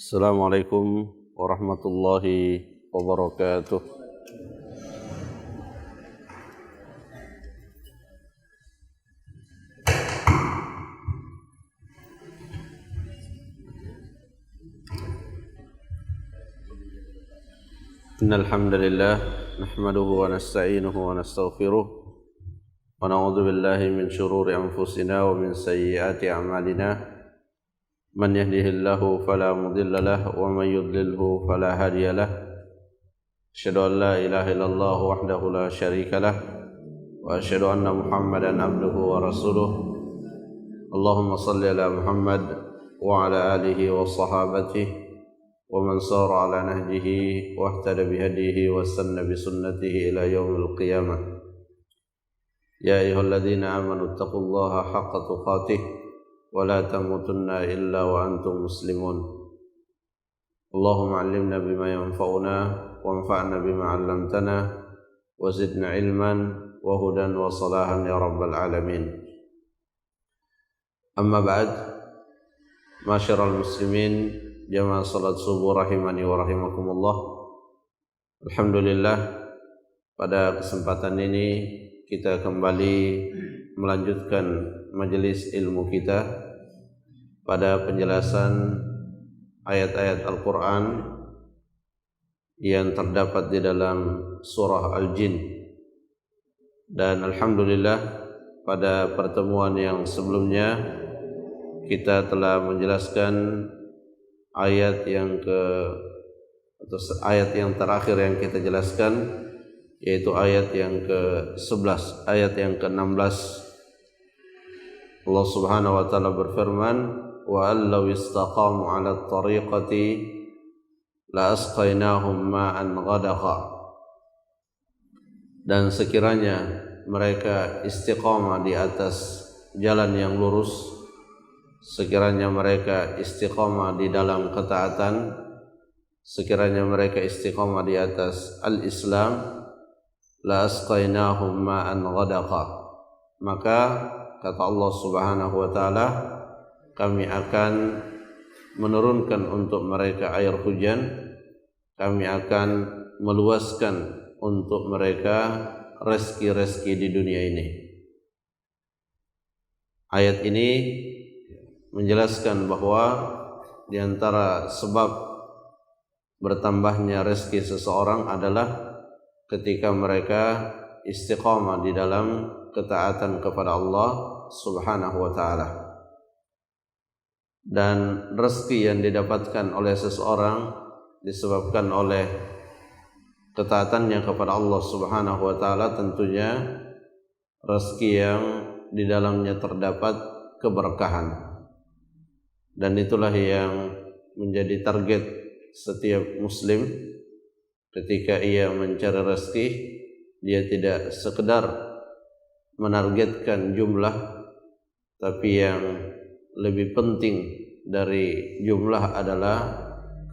Assalamualaikum warahmatullahi wabarakatuh. Innal hamdalillah nahmaduhu wa nasta'inuhu wa nastaghfiruh wa na'udzu billahi min shururi anfusina wa min sayyiati a'malina. Man yahdihillahu fala mudilla lahu wa man yudlilhu fala hadiya lahu. Asyhadu an la ilaha illallah wahdahu la syarika lahu wa asyhadu anna Muhammadan abduhu wa rasuluh. Allahumma salli ala Muhammad wa ala alihi wa sahabatihi wa man sara ala nahjihi wa ihtada bihadihi wa sanna bi sunnatihi ila yaumil qiyamah. Ya ayyuhalladzina amanu taqullaha haqqa tuqatih wa la tamutunna illa wa antum muslimun. Allahumma 'allimna bima yanfa'una wa anfa'na bima 'allamtana wa zidna ilman wa hudan wa salahan ya rabbal alamin. Amma ba'd, masyiral muslimin, jamaah salat subuh rahimani wa rahimakumullah. Alhamdulillah, pada kesempatan ini kita kembali melanjutkan majelis ilmu kita pada penjelasan ayat-ayat Al-Quran yang terdapat di dalam surah Al-Jin. Dan alhamdulillah, pada pertemuan yang sebelumnya kita telah menjelaskan ayat yang terakhir yang kita jelaskan, yaitu ayat yang ke-11, ayat yang ke-16. Allah Subhanahu wa taala berfirman, wa allau istaqamu 'ala at-tariqati la asqainahum ma'an ghadaqa. Dan sekiranya mereka istiqamah di atas jalan yang lurus, sekiranya mereka istiqamah di dalam ketaatan, sekiranya mereka istiqamah di atas al-Islam, la asqainahum ma'an ghadaqa, maka kata Allah Subhanahu wa taala, kami akan menurunkan untuk mereka air hujan, kami akan meluaskan untuk mereka rezeki-rezeki di dunia ini. Ayat ini menjelaskan bahwa di antara sebab bertambahnya rezeki seseorang adalah ketika mereka istiqamah di dalam ketaatan kepada Allah Subhanahu wa taala. Dan rezeki yang didapatkan oleh seseorang disebabkan oleh ketaatannya kepada Allah Subhanahu wa taala, tentunya rezeki yang di dalamnya terdapat keberkahan. Dan itulah yang menjadi target setiap muslim ketika ia mencari rezeki. Dia tidak sekedar menargetkan jumlah, tapi yang lebih penting dari jumlah adalah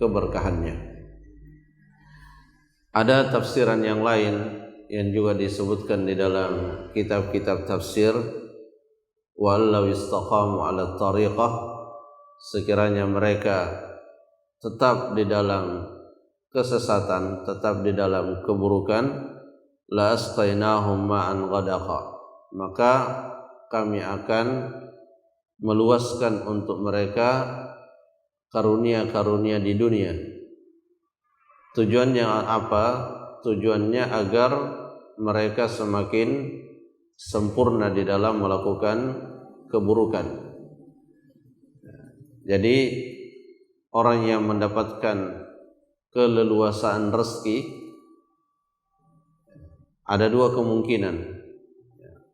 keberkahannya. Ada tafsiran yang lain yang juga disebutkan di dalam kitab-kitab tafsir, walau istaqamu 'ala tariqah, sekiranya mereka tetap di dalam kesesatan, tetap di dalam keburukan, la asqainahum ma'an ghadaqa, maka kami akan meluaskan untuk mereka karunia-karunia di dunia. Tujuannya apa? Tujuannya agar mereka semakin sempurna di dalam melakukan keburukan. Jadi orang yang mendapatkan keleluasaan rezeki ada dua kemungkinan.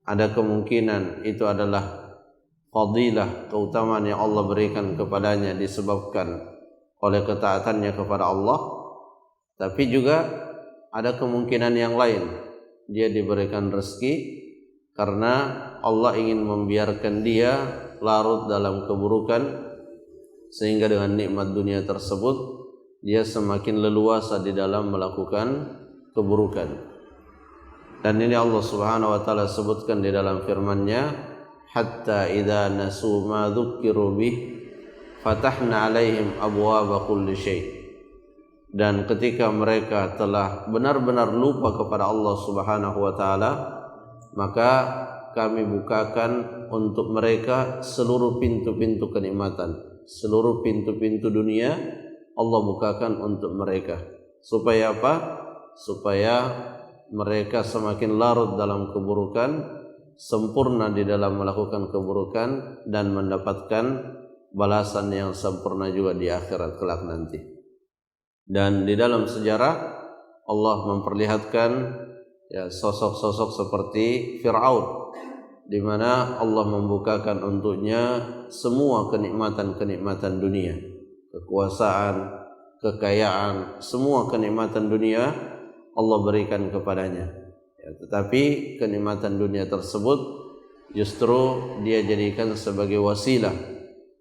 Ada kemungkinan itu adalah fadilah, keutamaan yang Allah berikan kepadanya disebabkan oleh ketaatannya kepada Allah. Tapi juga ada kemungkinan yang lain, dia diberikan rezeki karena Allah ingin membiarkan dia larut dalam keburukan, sehingga dengan nikmat dunia tersebut dia semakin leluasa di dalam melakukan keburukan. Dan ini Allah Subhanahu wa taala sebutkan di dalam firman-Nya, hatta idza nasu ma dzukiru bih fatahna alaihim abwaaba kulli syai'. Dan ketika mereka telah benar-benar lupa kepada Allah Subhanahu wa taala, maka kami bukakan untuk mereka seluruh pintu-pintu kenikmatan, seluruh pintu-pintu dunia Allah bukakan untuk mereka. Supaya apa? Supaya mereka semakin larut dalam keburukan, sempurna di dalam melakukan keburukan, dan mendapatkan balasan yang sempurna juga di akhirat kelak nanti. Dan di dalam sejarah Allah memperlihatkan sosok-sosok seperti Fir'aun, di mana Allah membukakan untuknya semua kenikmatan-kenikmatan dunia, kekuasaan, kekayaan, semua kenikmatan dunia Allah berikan kepadanya. Tetapi kenikmatan dunia tersebut justru dia jadikan sebagai wasilah,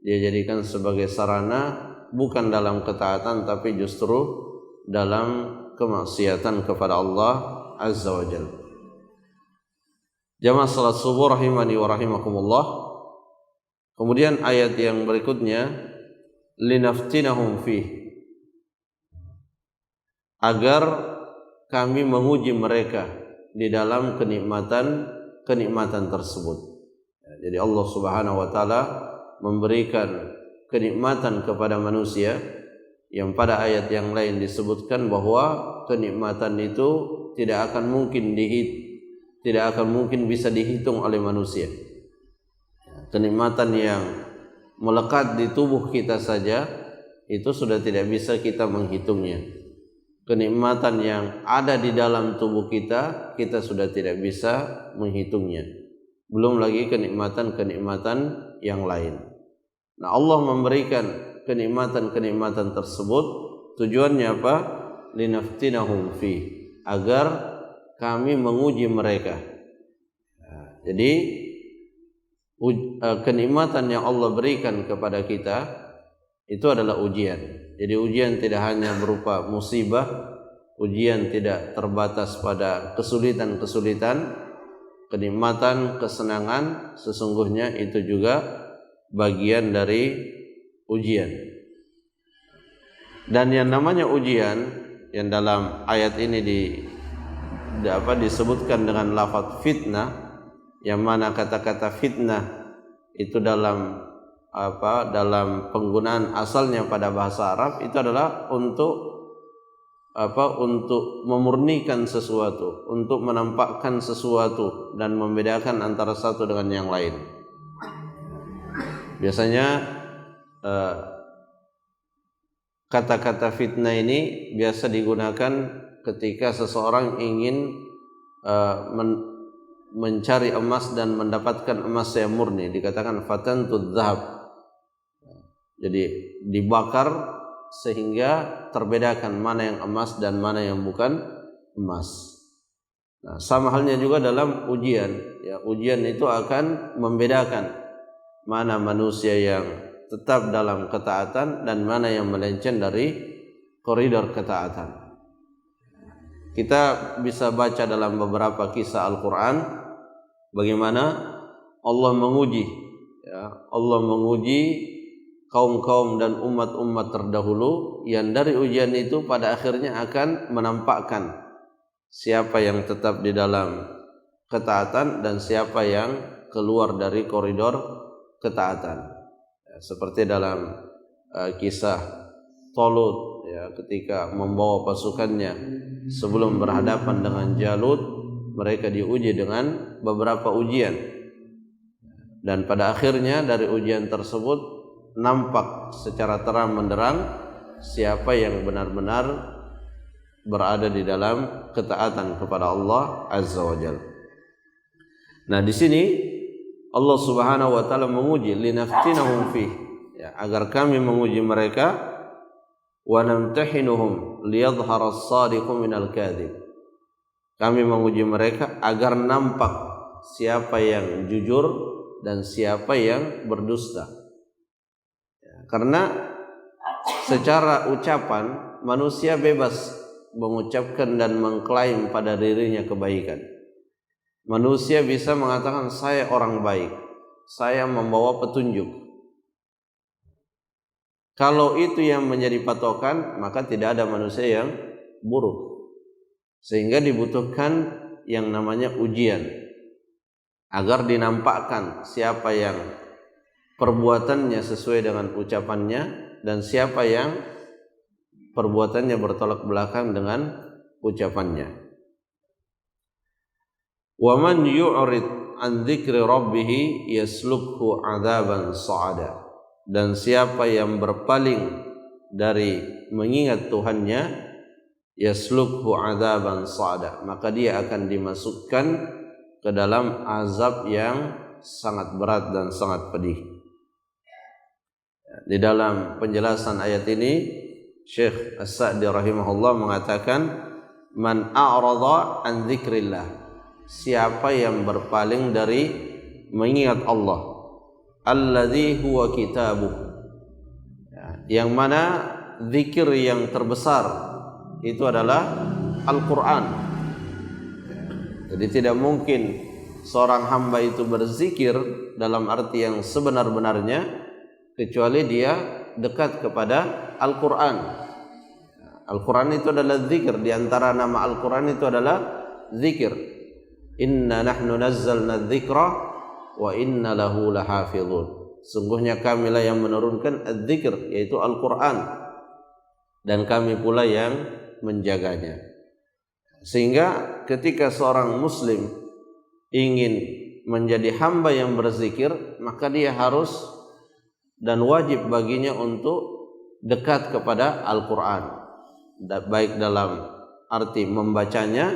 dia jadikan sebagai sarana, bukan dalam ketaatan tapi justru dalam kemaksiatan kepada Allah Azza wa Jalla. Jamaah salat subuh rahimani wa rahimakumullah. Kemudian ayat yang berikutnya, linaftinahum fih, agar kami menguji mereka di dalam kenikmatan tersebut. Jadi Allah Subhanahu wa taala memberikan kenikmatan kepada manusia yang pada ayat yang lain disebutkan bahwa kenikmatan itu tidak akan mungkin bisa dihitung oleh manusia. Kenikmatan yang melekat di tubuh kita saja itu sudah tidak bisa kita menghitungnya. Kenikmatan yang ada di dalam tubuh kita, kita sudah tidak bisa menghitungnya. Belum lagi kenikmatan-kenikmatan yang lain. Nah, Allah memberikan kenikmatan-kenikmatan tersebut tujuannya apa? Linaftinahum fi, agar kami menguji mereka. Jadi kenikmatan yang Allah berikan kepada kita itu adalah ujian. Jadi ujian tidak hanya berupa musibah, ujian tidak terbatas pada kesulitan-kesulitan, kenikmatan, kesenangan, sesungguhnya itu juga bagian dari ujian. Dan yang namanya ujian yang dalam ayat ini disebutkan dengan lafaz fitnah, yang mana kata-kata fitnah itu dalam penggunaan asalnya pada bahasa Arab itu adalah untuk memurnikan sesuatu, untuk menampakkan sesuatu dan membedakan antara satu dengan yang lain. Biasanya kata-kata fitnah ini biasa digunakan ketika seseorang ingin mencari emas dan mendapatkan emas yang murni, dikatakan fatantud dzahab. Jadi dibakar sehingga terbedakan mana yang emas dan mana yang bukan emas. Nah, sama halnya juga dalam ujian. Ya, ujian itu akan membedakan mana manusia yang tetap dalam ketaatan dan mana yang melenceng dari koridor ketaatan. Kita bisa baca dalam beberapa kisah Al-Quran bagaimana Allah menguji kaum-kaum dan umat-umat terdahulu yang dari ujian itu pada akhirnya akan menampakkan siapa yang tetap di dalam ketaatan dan siapa yang keluar dari koridor ketaatan. Seperti dalam kisah Talut, ketika membawa pasukannya sebelum berhadapan dengan Jalut, mereka diuji dengan beberapa ujian, dan pada akhirnya dari ujian tersebut nampak secara terang benderang siapa yang benar-benar berada di dalam ketaatan kepada Allah Azza wa Jalla. Nah, di sini Allah Subhanahu wa taala menguji linaftinahum fih, agar kami menguji mereka, wa namtahinuhum liyadhhara as-sadiqu minal kadhib. Kami menguji mereka agar nampak siapa yang jujur dan siapa yang berdusta. Karena secara ucapan manusia bebas mengucapkan dan mengklaim pada dirinya kebaikan. Manusia bisa mengatakan saya orang baik, saya membawa petunjuk. Kalau itu yang menjadi patokan, maka tidak ada manusia yang buruk. Sehingga dibutuhkan yang namanya ujian agar dinampakkan siapa yang perbuatannya sesuai dengan ucapannya dan siapa yang perbuatannya bertolak belakang dengan ucapannya. Wa man yu'rid an dzikri rabbih yaslukhu 'adzaban sa'ada. Dan siapa yang berpaling dari mengingat Tuhannya, yaslukhu 'adzaban sa'ada, maka dia akan dimasukkan ke dalam azab yang sangat berat dan sangat pedih. Di dalam penjelasan ayat ini, Syekh As-Sa'di rahimahullah mengatakan, man a'rada an dzikrillah, siapa yang berpaling dari mengingat Allah, alladzi huwa kitabuh, yang mana zikir yang terbesar itu adalah Al-Quran. Jadi tidak mungkin seorang hamba itu berzikir dalam arti yang sebenar-benarnya kecuali dia dekat kepada Al-Quran. Al-Quran itu adalah zikir. Di antara nama Al-Quran itu adalah zikir. Inna nahnu nazzalna dzikra wa inna lahu lahafizun. Sungguhnya kamilah yang menurunkan az-zikr, yaitu Al-Quran, dan kami pula yang menjaganya. Sehingga ketika seorang muslim ingin menjadi hamba yang berzikir, maka dia harus dan wajib baginya untuk dekat kepada Al-Quran, baik dalam arti membacanya,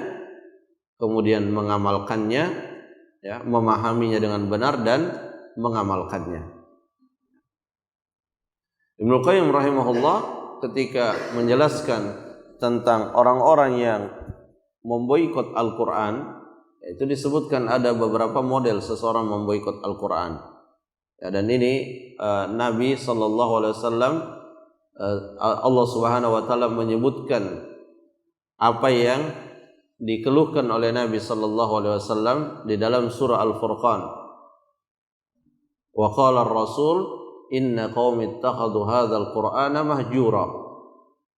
kemudian mengamalkannya, ya, memahaminya dengan benar dan mengamalkannya. Ibnu Qayyim rahimahullah ketika menjelaskan tentang orang-orang yang memboikot Al-Quran, itu disebutkan ada beberapa model seseorang memboikot Al-Quran. Ya, dan ini Nabi SAW, Allah Subhanahu Wa Taala menyebutkan apa yang dikeluhkan oleh Nabi SAW di dalam surah Al-Furqan. Wa qala ar-rasul inna qaumi ittakhadhu hadzal qur'ana mahjura.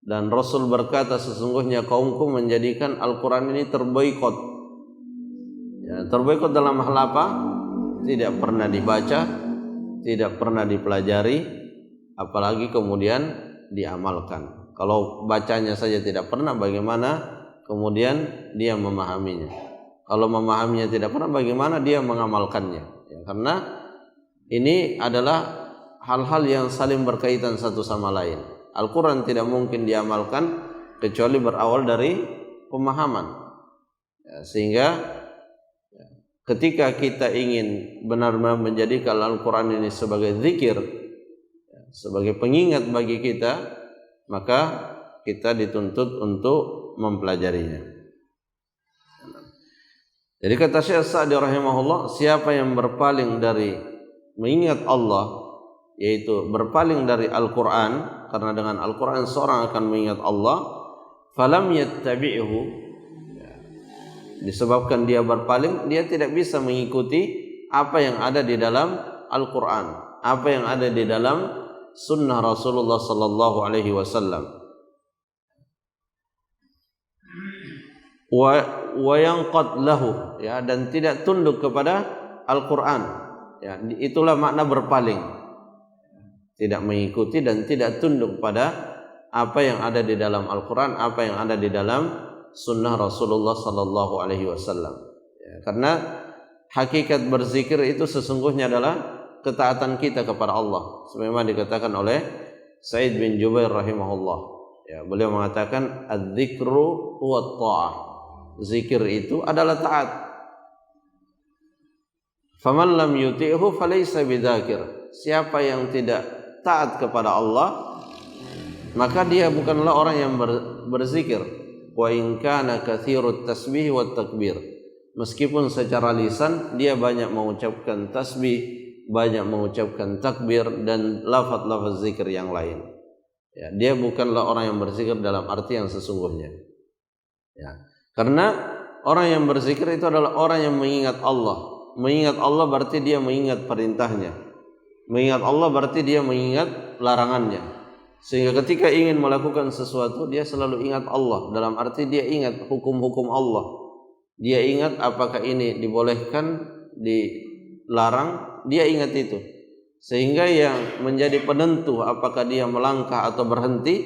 Dan Rasul berkata, sesungguhnya kaumku menjadikan Al-Quran ini terboikot. Ya, terboikot dalam hal apa? Tidak pernah dibaca, tidak pernah dipelajari, apalagi kemudian diamalkan. Kalau bacanya saja tidak pernah, bagaimana kemudian dia memahaminya? Kalau memahaminya tidak pernah, bagaimana dia mengamalkannya? Ya, karena ini adalah hal-hal yang saling berkaitan satu sama lain. Al-Quran tidak mungkin diamalkan kecuali berawal dari pemahaman. Ya, sehingga ketika kita ingin benar-benar menjadikan Al-Quran ini sebagai zikir, sebagai pengingat bagi kita, maka kita dituntut untuk mempelajarinya. Jadi kata Syekh Sa'di rahimahullah, siapa yang berpaling dari mengingat Allah, yaitu berpaling dari Al-Quran, karena dengan Al-Quran seorang akan mengingat Allah, falam yattabi'hu, disebabkan dia berpaling, dia tidak bisa mengikuti apa yang ada di dalam Al-Quran, apa yang ada di dalam sunnah Rasulullah sallallahu alaihi wasallam. Wa yanqad lahu, ya, dan tidak tunduk kepada Al-Quran. Ya, itulah makna berpaling. Tidak mengikuti dan tidak tunduk pada apa yang ada di dalam Al-Quran, apa yang ada di dalam sunnah Rasulullah sallallahu alaihi wasallam. Ya, karena hakikat berzikir itu sesungguhnya adalah ketaatan kita kepada Allah. Sebagaimana dikatakan oleh Sa'id bin Jubair rahimahullah. Ya, beliau mengatakan adz-dzikru huwa at-tha'ah. Zikir itu adalah taat. Faman lam yuti'hu falaysa bidzakir. Siapa yang tidak taat kepada Allah, maka dia bukanlah orang yang berzikir. Wa in kana katsirut tasbih wat takbir. Meskipun secara lisan dia banyak mengucapkan tasbih, banyak mengucapkan takbir dan lafaz-lafaz zikir yang lain. Ya, dia bukanlah orang yang berzikir dalam arti yang sesungguhnya. Ya. Karena orang yang berzikir itu adalah orang yang mengingat Allah. Mengingat Allah berarti dia mengingat perintahnya. Mengingat Allah berarti dia mengingat larangannya. Sehingga ketika ingin melakukan sesuatu dia selalu ingat Allah, dalam arti dia ingat hukum-hukum Allah. Dia ingat apakah ini dibolehkan, dilarang, dia ingat itu. Sehingga yang menjadi penentu apakah dia melangkah atau berhenti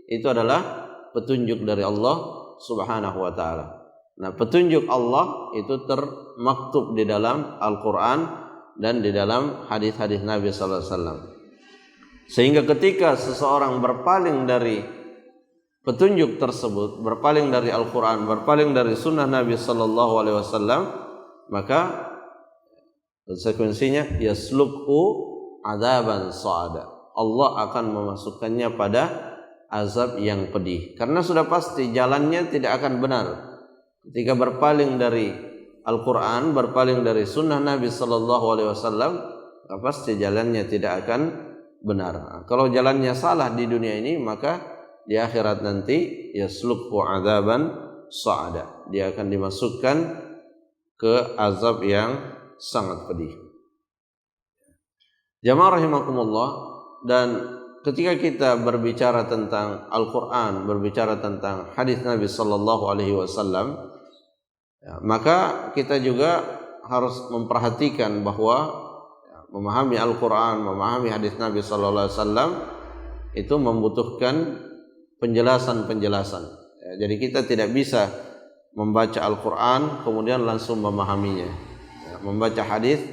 itu adalah petunjuk dari Allah Subhanahu wa taala. Nah, petunjuk Allah itu termaktub di dalam Al-Qur'an dan di dalam hadis-hadis Nabi sallallahu alaihi wasallam. Sehingga ketika seseorang berpaling dari petunjuk tersebut, berpaling dari Al-Qur'an, berpaling dari sunnah Nabi sallallahu alaihi wasallam, maka konsekuensinya yaslubhu adzaban sa'ada. Allah akan memasukkannya pada azab yang pedih, karena sudah pasti jalannya tidak akan benar. Ketika berpaling dari Al-Quran, berpaling dari sunnah Nabi sallallahu alaihi wasallam, pasti jalannya tidak akan benar. Kalau jalannya salah di dunia ini, maka di akhirat nanti yaslubhu adzaban sa'ada. Dia akan dimasukkan ke azab yang sangat pedih. Jamaah rahimakumullah, dan ketika kita berbicara tentang Al-Quran, berbicara tentang hadis Nabi sallallahu alaihi wasallam, maka kita juga harus memperhatikan bahwa memahami Al-Quran, memahami hadis Nabi sallallahu alaihi wasallam itu membutuhkan penjelasan-penjelasan. Jadi kita tidak bisa membaca Al-Quran kemudian langsung memahaminya, membaca hadis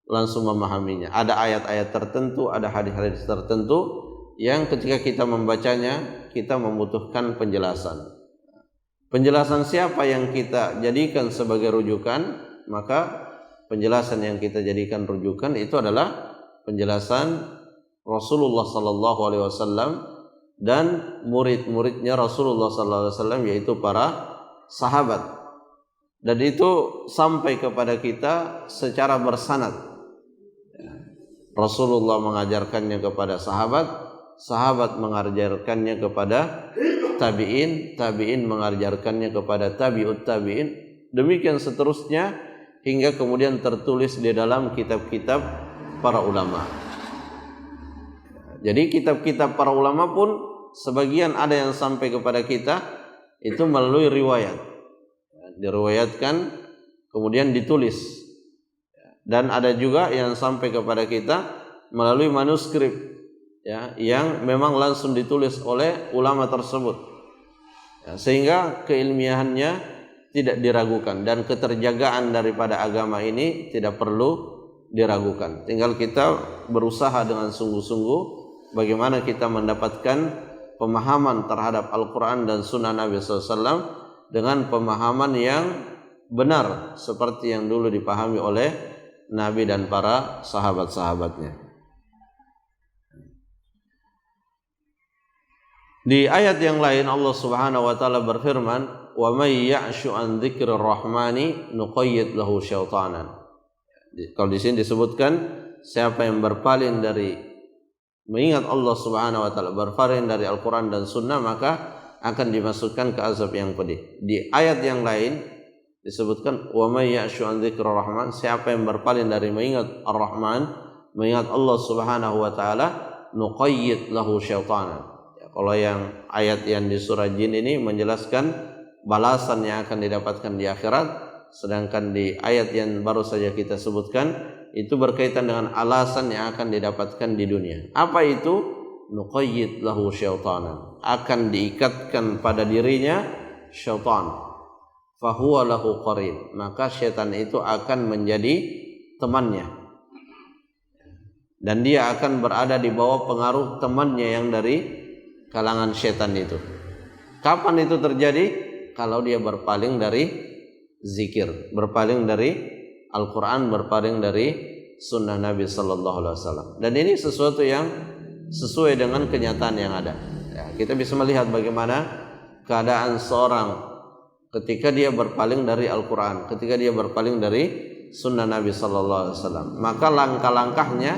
langsung memahaminya. Ada ayat-ayat tertentu, ada hadis-hadis tertentu yang ketika kita membacanya kita membutuhkan penjelasan. Penjelasan siapa yang kita jadikan sebagai rujukan? Maka penjelasan yang kita jadikan rujukan itu adalah penjelasan Rasulullah sallallahu alaihi wasallam dan murid-muridnya Rasulullah sallallahu alaihi wasallam, yaitu para sahabat. Dan itu sampai kepada kita secara bersanad. Rasulullah mengajarkannya kepada sahabat, sahabat mengajarkannya kepada tabi'in, tabi'in mengajarkannya kepada tabi'ut tabi'in, demikian seterusnya hingga kemudian tertulis di dalam kitab-kitab para ulama. Jadi kitab-kitab para ulama pun sebagian ada yang sampai kepada kita itu melalui riwayat, diriwayatkan kemudian ditulis, dan ada juga yang sampai kepada kita melalui manuskrip, ya, yang memang langsung ditulis oleh ulama tersebut, ya, sehingga keilmiahannya tidak diragukan dan keterjagaan daripada agama ini tidak perlu diragukan. Tinggal kita berusaha dengan sungguh-sungguh bagaimana kita mendapatkan pemahaman terhadap Al-Quran dan Sunnah Nabi SAW dengan pemahaman yang benar seperti yang dulu dipahami oleh Nabi dan para sahabat-sahabatnya. Di ayat yang lain Allah Subhanahu wa taala berfirman, "Wa may ya'shu an dzikrir rahmani nuqayyid lahu syaitanan." Kalau di sini disebutkan siapa yang berpaling dari mengingat Allah Subhanahu wa taala, berpaling dari Al-Qur'an dan Sunnah, maka akan dimasukkan ke azab yang pedih. Di ayat yang lain disebutkan, "Wa may ya'shu an dzikrir rahman," siapa yang berpaling dari mengingat Ar-Rahman, mengingat Allah Subhanahu wa taala, nuqayyid lahu syaitanan. Kalau yang ayat yang di surah Jin ini menjelaskan balasan yang akan didapatkan di akhirat, sedangkan di ayat yang baru saja kita sebutkan itu berkaitan dengan alasan yang akan didapatkan di dunia. Apa itu? Nuqayyid lahu syaitanan, akan diikatkan pada dirinya syaitan. Fahuwa lahu qarin, maka syaitan itu akan menjadi temannya, dan dia akan berada di bawah pengaruh temannya yang dari kalangan syaitan itu. Kapan itu terjadi? Kalau dia berpaling dari zikir, berpaling dari Al-Quran, berpaling dari sunnah Nabi sallallahu alaihi wasallam. Dan ini sesuatu yang sesuai dengan kenyataan yang ada. Ya, kita bisa melihat bagaimana keadaan seorang ketika dia berpaling dari Al-Quran, ketika dia berpaling dari sunnah Nabi sallallahu alaihi wasallam. Maka langkah-langkahnya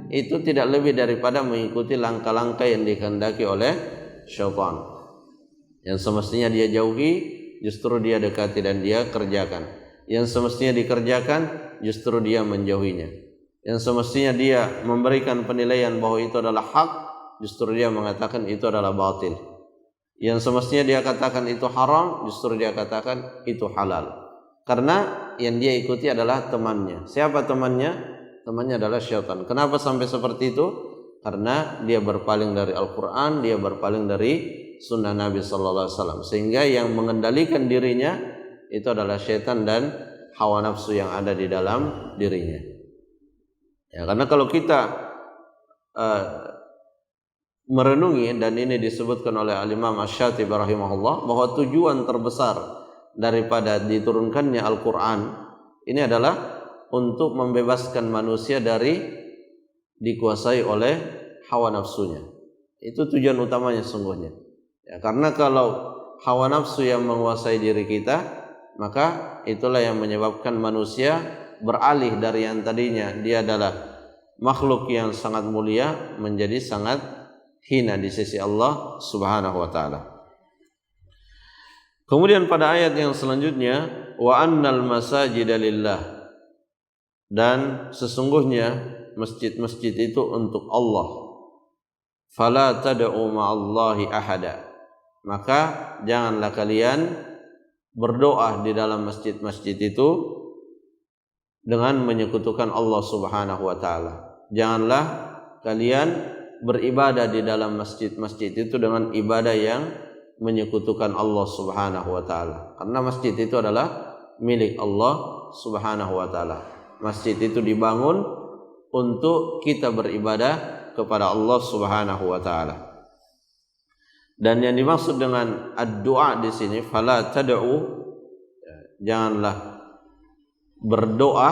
itu tidak lebih daripada mengikuti langkah-langkah yang dikehendaki oleh syaitan. Yang semestinya dia jauhi, justru dia dekati dan dia kerjakan. Yang semestinya dikerjakan, justru dia menjauhinya. Yang semestinya dia memberikan penilaian bahwa itu adalah hak, justru dia mengatakan itu adalah batil. Yang semestinya dia katakan itu haram, justru dia katakan itu halal. Karena yang dia ikuti adalah temannya. Siapa temannya? Temannya adalah syaitan. Kenapa sampai seperti itu? Karena dia berpaling dari Al-Quran, dia berpaling dari sunnah Nabi sallallahu alaihi wasallam. Sehingga yang mengendalikan dirinya itu adalah syaitan dan hawa nafsu yang ada di dalam dirinya. Ya, karena kalau kita merenungi, dan ini disebutkan oleh Al-Imam Asy-Syatibi rahimahullah, bahwa tujuan terbesar daripada diturunkannya Al-Quran ini adalah untuk membebaskan manusia dari dikuasai oleh hawa nafsunya. Itu tujuan utamanya sungguhnya. Ya, karena kalau hawa nafsu yang menguasai diri kita, maka itulah yang menyebabkan manusia beralih dari yang tadinya dia adalah makhluk yang sangat mulia menjadi sangat hina di sisi Allah Subhanahu wa taala. Kemudian pada ayat yang selanjutnya, wa annal masajida lillah, dan sesungguhnya masjid-masjid itu untuk Allah. Fala tad'u ma'allahi ahada, maka janganlah kalian berdoa di dalam masjid-masjid itu dengan menyekutukan Allah Subhanahu wa taala. Janganlah kalian beribadah di dalam masjid-masjid itu dengan ibadah yang menyekutukan Allah Subhanahu wa taala. Karena masjid itu adalah milik Allah Subhanahu wa taala. Masjid itu dibangun untuk kita beribadah kepada Allah Subhanahu wa taala. Dan yang dimaksud dengan ad-du'a di sini, fala tad'u, janganlah berdoa,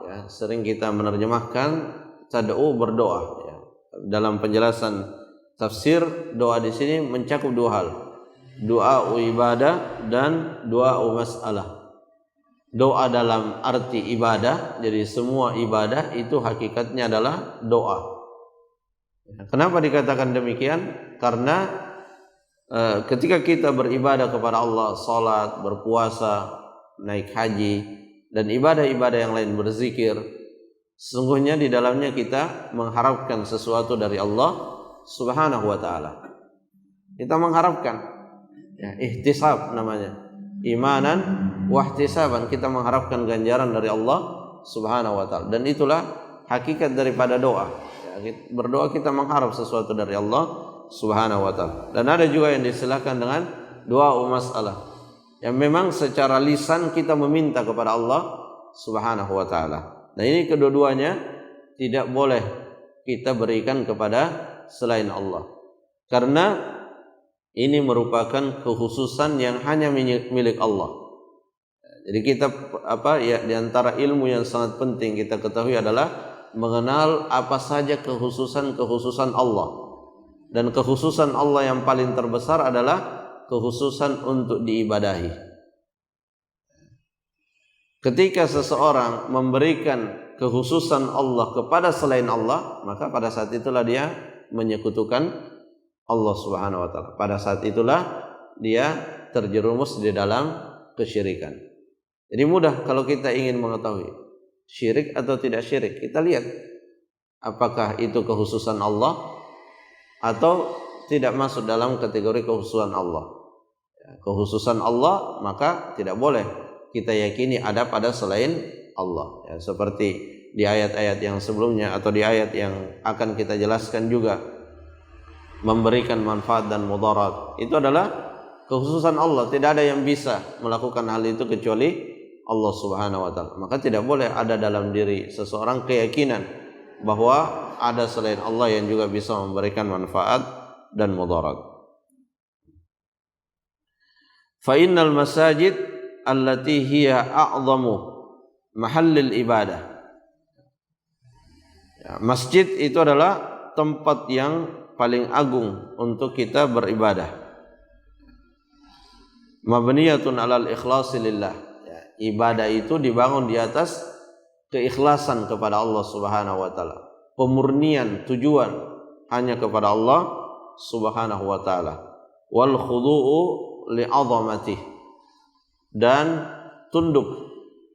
ya, sering kita menerjemahkan tad'u berdoa, ya. Dalam penjelasan tafsir, doa di sini mencakup dua hal, doa ibadah dan doa mas'alah. Doa dalam arti ibadah, jadi semua ibadah itu hakikatnya adalah doa. Kenapa dikatakan demikian? Karena ketika kita beribadah kepada Allah, salat, berpuasa, naik haji, dan ibadah-ibadah yang lain, berzikir, sesungguhnya di dalamnya kita mengharapkan sesuatu dari Allah Subhanahu wa taala. Kita mengharapkan, ya, ihtisab namanya. Imanan wa ihtisaban, kita mengharapkan ganjaran dari Allah Subhanahu wa taala. Dan itulah hakikat daripada doa. Ya, berdoa kita mengharap sesuatu dari Allah Subhanahu wa taala. Dan ada juga yang diistilahkan dengan doa mas'alah, yang memang secara lisan kita meminta kepada Allah Subhanahu wa taala. Nah, ini kedua-duanya tidak boleh kita berikan kepada selain Allah. Karena ini merupakan kekhususan yang hanya milik Allah. Jadi kita di antara ilmu yang sangat penting kita ketahui adalah mengenal apa saja kekhususan Allah. Dan kekhususan Allah yang paling terbesar adalah kekhususan untuk diibadahi. Ketika seseorang memberikan kekhususan Allah kepada selain Allah, maka pada saat itulah dia menyekutukan Allah Subhanahu wa taala. Pada saat itulah dia terjerumus di dalam kesyirikan. Jadi mudah kalau kita ingin mengetahui syirik atau tidak syirik, kita lihat apakah itu kekhususan Allah atau tidak masuk dalam kategori kekhususan Allah. Kekhususan Allah, maka tidak boleh kita yakini ada pada selain Allah, ya, seperti di ayat-ayat yang sebelumnya atau di ayat yang akan kita jelaskan juga, memberikan manfaat dan mudarat itu adalah kekhususan Allah. Tidak ada yang bisa melakukan hal itu kecuali Allah Subhanahu wa taala. Maka tidak boleh ada dalam diri seseorang keyakinan bahwa ada selain Allah yang juga bisa memberikan manfaat dan mudarat. Fa innal masajid allati hiya a'zamu mahallil ibadah. Ya, masjid itu adalah tempat yang paling agung untuk kita beribadah. Mabniyatun 'alal ikhlasi lillah. Ya, ibadah itu dibangun di atas keikhlasan kepada Allah Subhanahu wa taala. Pemurnian tujuan hanya kepada Allah Subhanahu wa taala. Wal khudu'u li'azamati, dan tunduk,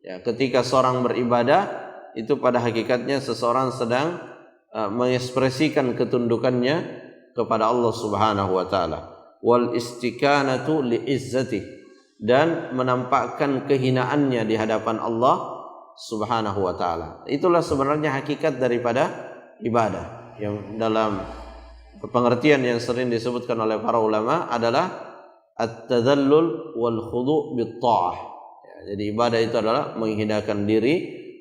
ya, ketika seorang beribadah itu pada hakikatnya seseorang sedang mengekspresikan ketundukannya kepada Allah Subhanahu wa taala. Wal istikanatu li izzati, dan menampakkan kehinaannya di hadapan Allah Subhanahu wa taala. Itulah sebenarnya hakikat daripada ibadah, yang dalam pengertian yang sering disebutkan oleh para ulama adalah at-tadallul wal khudu' bit ta'ah. Jadi ibadah itu adalah menghinakan diri,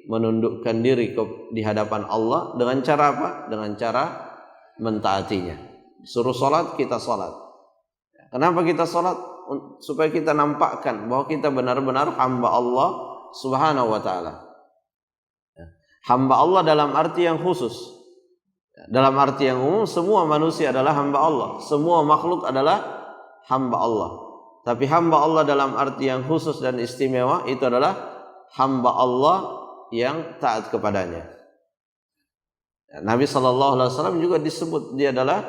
menundukkan diri di hadapan Allah dengan cara apa? Dengan cara mentaatinya. Suruh salat, kita salat. Kenapa kita salat? Supaya kita nampakkan bahwa kita benar-benar hamba Allah Subhanahu wa taala. Hamba Allah dalam arti yang khusus. Dalam arti yang umum, semua manusia adalah hamba Allah, semua makhluk adalah hamba Allah. Tapi hamba Allah dalam arti yang khusus dan istimewa itu adalah hamba Allah yang taat kepadanya. Nabi SAW juga disebut dia adalah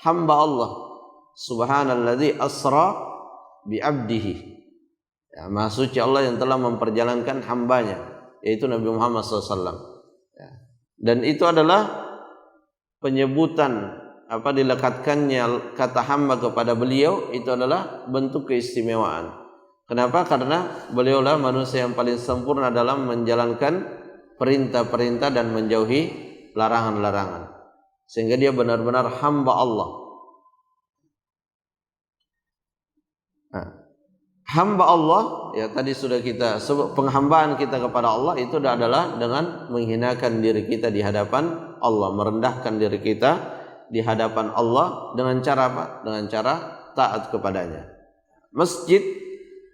hamba Allah. Subhanalladzi asra bi abdihi. Maha suci Allah yang telah memperjalankan hambanya, yaitu Nabi Muhammad SAW. Dan itu adalah penyebutan dilekatkannya kata hamba kepada beliau, itu adalah bentuk keistimewaan. Kenapa? Karena beliaulah manusia yang paling sempurna dalam menjalankan perintah-perintah dan menjauhi larangan-larangan, sehingga dia benar-benar hamba Allah. Hamba Allah, ya tadi sudah kita sebut, penghambaan kita kepada Allah itu adalah dengan menghinakan diri kita di hadapan Allah, merendahkan diri kita di hadapan Allah dengan cara apa? Dengan cara taat kepadanya. Masjid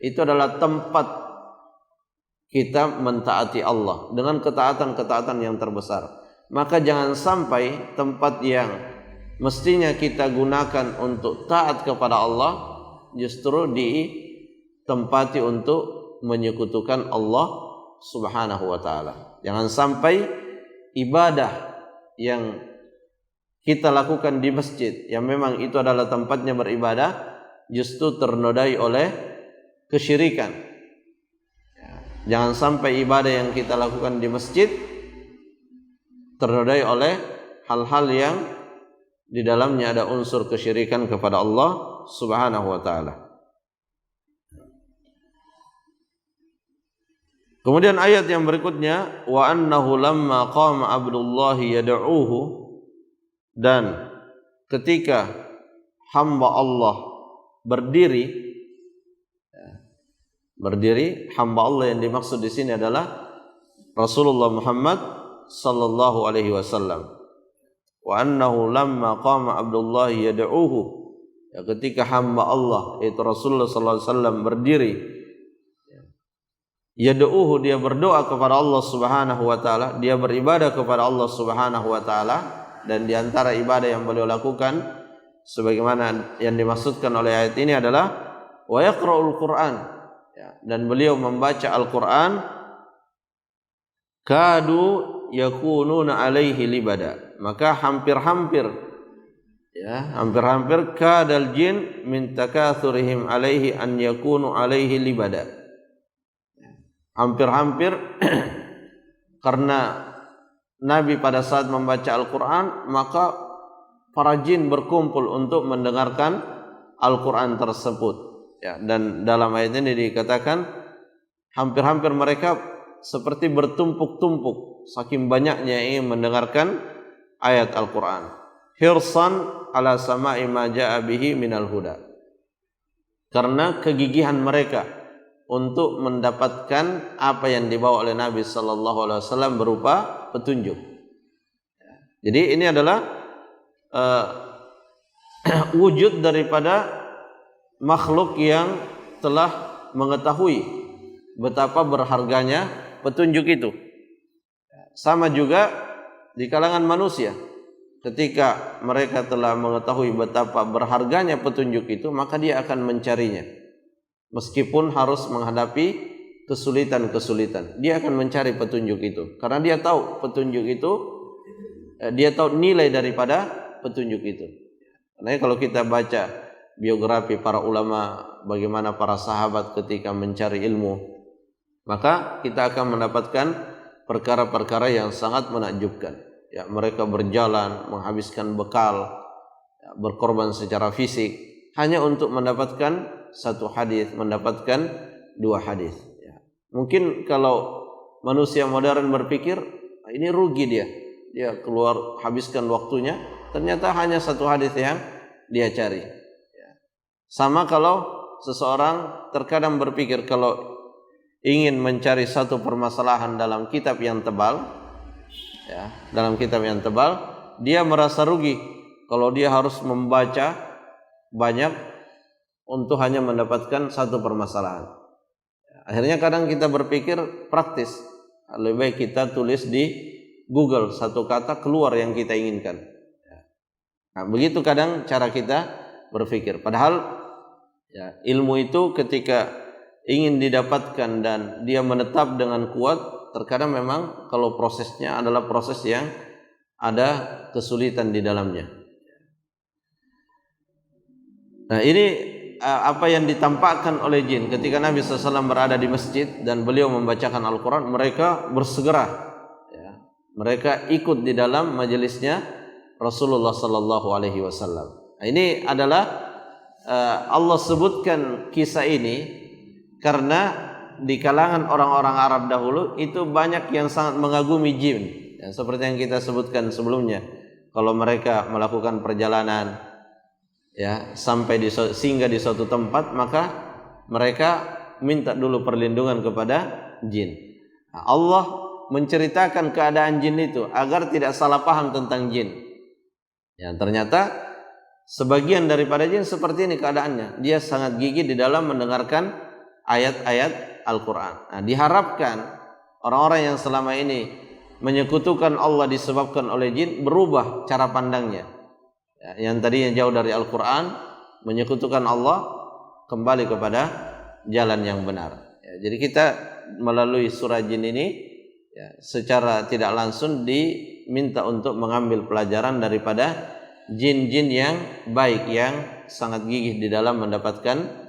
itu adalah tempat kita mentaati Allah dengan ketaatan-ketaatan yang terbesar. Maka jangan sampai tempat yang mestinya kita gunakan untuk taat kepada Allah justru ditempati untuk menyekutukan Allah Subhanahu wa taala. Jangan sampai ibadah yang kita lakukan di masjid, yang memang itu adalah tempatnya beribadah, justru ternodai oleh kesyirikan. Jangan sampai ibadah yang kita lakukan di masjid ternodai oleh hal-hal yang di dalamnya ada unsur kesyirikan kepada Allah Subhanahu wa taala. Kemudian ayat yang berikutnya, wa annahu lamma qama Abdullah yad'uhu, dan ketika hamba Allah berdiri, hamba Allah yang dimaksud di sini adalah Rasulullah Muhammad sallallahu alaihi wasallam. Wa annahu lamma qama Abdullah yad'uhu, ketika hamba Allah yaitu Rasulullah sallallahu alaihi wasallam berdiri, yad'uhu, dia berdoa kepada Allah Subhanahu wa taala, dia beribadah kepada Allah Subhanahu wa taala, dan di antara ibadah yang beliau lakukan sebagaimana yang dimaksudkan oleh ayat ini adalah wa yaqra'ul Qur'an, dan beliau membaca Al-Qur'an, kadu yakununa alaihi libada, maka hampir-hampir kadal jin min takathurihim alaihi an yakunu alaihi libada. Hampir-hampir karena Nabi pada saat membaca Al-Quran, maka para jin berkumpul untuk mendengarkan Al-Quran tersebut. Dan dalam ayat ini dikatakan hampir-hampir mereka seperti bertumpuk-tumpuk, saking banyaknya ingin mendengarkan ayat Al-Quran. Hirsan ala sama'i ma ja'a bihi minal huda, karena kegigihan mereka untuk mendapatkan apa yang dibawa oleh Nabi sallallahu alaihi wasallam berupa petunjuk. Jadi ini adalah wujud daripada makhluk yang telah mengetahui betapa berharganya petunjuk itu. Sama juga di kalangan manusia, ketika mereka telah mengetahui betapa berharganya petunjuk itu, maka dia akan mencarinya. Meskipun harus menghadapi kesulitan-kesulitan, dia akan mencari petunjuk itu, karena dia tahu petunjuk itu, dia tahu nilai daripada petunjuk itu. Karena kalau kita baca biografi para ulama, bagaimana para sahabat ketika mencari ilmu, maka kita akan mendapatkan perkara-perkara yang sangat menakjubkan. Mereka berjalan menghabiskan bekal, berkorban secara fisik hanya untuk mendapatkan satu hadis, mendapatkan dua hadis. Ya. Mungkin kalau manusia modern berpikir ini rugi dia keluar habiskan waktunya, ternyata hanya satu hadis yang dia cari. Ya. Sama kalau seseorang terkadang berpikir kalau ingin mencari satu permasalahan dalam kitab yang tebal, ya, dalam kitab yang tebal, dia merasa rugi kalau dia harus membaca banyak untuk hanya mendapatkan satu permasalahan. Akhirnya kadang kita berpikir praktis, lebih baik kita tulis di Google satu kata keluar yang kita inginkan. Nah, begitu kadang cara kita berpikir. Padahal ya, ilmu itu ketika ingin didapatkan dan dia menetap dengan kuat, terkadang memang kalau prosesnya adalah proses yang ada kesulitan di dalamnya. Nah, ini apa yang ditampakkan oleh jin ketika Nabi SAW berada di masjid dan beliau membacakan Al-Quran, mereka bersegera, ya, mereka ikut di dalam majelisnya Rasulullah SAW. Nah, ini adalah Allah sebutkan kisah ini karena di kalangan orang-orang Arab dahulu itu banyak yang sangat mengagumi jin, ya, seperti yang kita sebutkan sebelumnya. Kalau mereka melakukan perjalanan, ya, sampai singgah di suatu tempat, maka mereka minta dulu perlindungan kepada jin. Nah, Allah menceritakan keadaan jin itu agar tidak salah paham tentang jin. Ya, ternyata sebagian daripada jin seperti ini keadaannya. Dia sangat gigih di dalam mendengarkan ayat-ayat Al-Quran. Nah, diharapkan orang-orang yang selama ini menyekutukan Allah disebabkan oleh jin berubah cara pandangnya. Ya, yang tadinya jauh dari Al-Quran, menyekutukan Allah, kembali kepada jalan yang benar. Ya, jadi kita melalui surah jin ini, ya, secara tidak langsung diminta untuk mengambil pelajaran daripada jin-jin yang baik, yang sangat gigih di dalam mendapatkan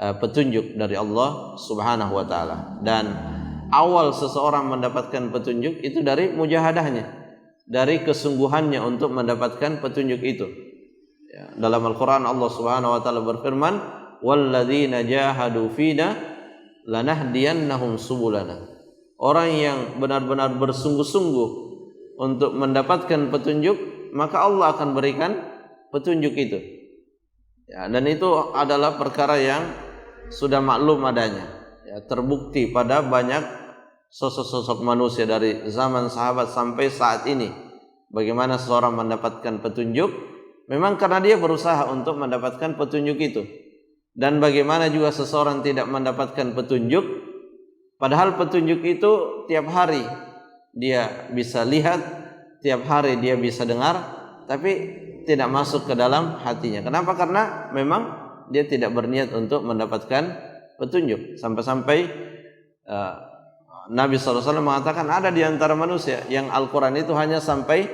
petunjuk dari Allah Subhanahu wa taala. Dan awal seseorang mendapatkan petunjuk itu dari mujahadahnya, dari kesungguhannya untuk mendapatkan petunjuk itu. Ya, dalam Al-Quran Allah Subhanahu wa taala berfirman, walladzina jahadu fina lanahdiyannahum subulana. Orang yang benar-benar bersungguh-sungguh untuk mendapatkan petunjuk, maka Allah akan berikan petunjuk itu. Ya, dan itu adalah perkara yang sudah maklum adanya, ya, terbukti pada banyak sosok-sosok manusia dari zaman sahabat sampai saat ini. Bagaimana seseorang mendapatkan petunjuk, memang karena dia berusaha untuk mendapatkan petunjuk itu. Dan bagaimana juga seseorang tidak mendapatkan petunjuk, padahal petunjuk itu tiap hari dia bisa lihat, tiap hari dia bisa dengar, tapi tidak masuk ke dalam hatinya. Kenapa? Karena memang dia tidak berniat untuk mendapatkan petunjuk. Sampai-sampai Nabi SAW mengatakan ada di antara manusia yang Al-Quran itu hanya sampai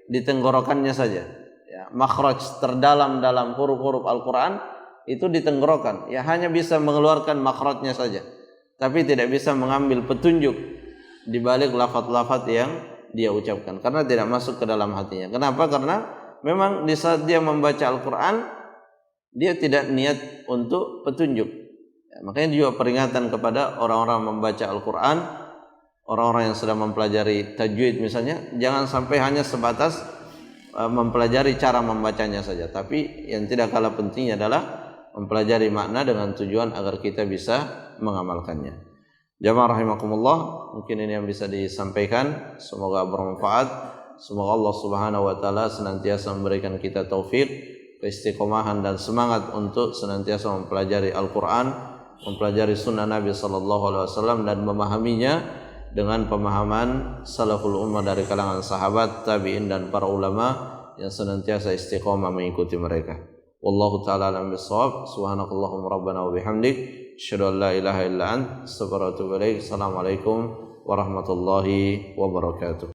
di tenggorokannya saja. Ya, makhraj terdalam dalam huruf-huruf Al-Quran itu di tenggorokan. Ya, hanya bisa mengeluarkan makhrajnya saja, tapi tidak bisa mengambil petunjuk di balik lafaz-lafaz yang dia ucapkan karena tidak masuk ke dalam hatinya. Kenapa? Karena memang di saat dia membaca Al-Quran, dia tidak niat untuk petunjuk. Ya, makanya juga peringatan kepada orang-orang membaca Al-Quran, orang-orang yang sedang mempelajari tajwid misalnya, jangan sampai hanya sebatas mempelajari cara membacanya saja, tapi yang tidak kalah pentingnya adalah mempelajari makna dengan tujuan agar kita bisa mengamalkannya. Jamaah rahimakumullah, mungkin ini yang bisa disampaikan, semoga bermanfaat. Semoga Allah Subhanahu wa taala senantiasa memberikan kita taufik, keistiqomahan dan semangat untuk senantiasa mempelajari Al-Quran, mempelajari sunnah Nabi SAW dan memahaminya dengan pemahaman salaful ummah dari kalangan sahabat, tabi'in dan para ulama yang senantiasa istiqomah mengikuti mereka. Wallahu ta'ala alam bissawab. Subhanakallahumma rabbana wa bihamdik, asyhadu an la ilaha illa ant, astaghfiruka wa atubu ilaik. Assalamualaikum warahmatullahi wabarakatuh.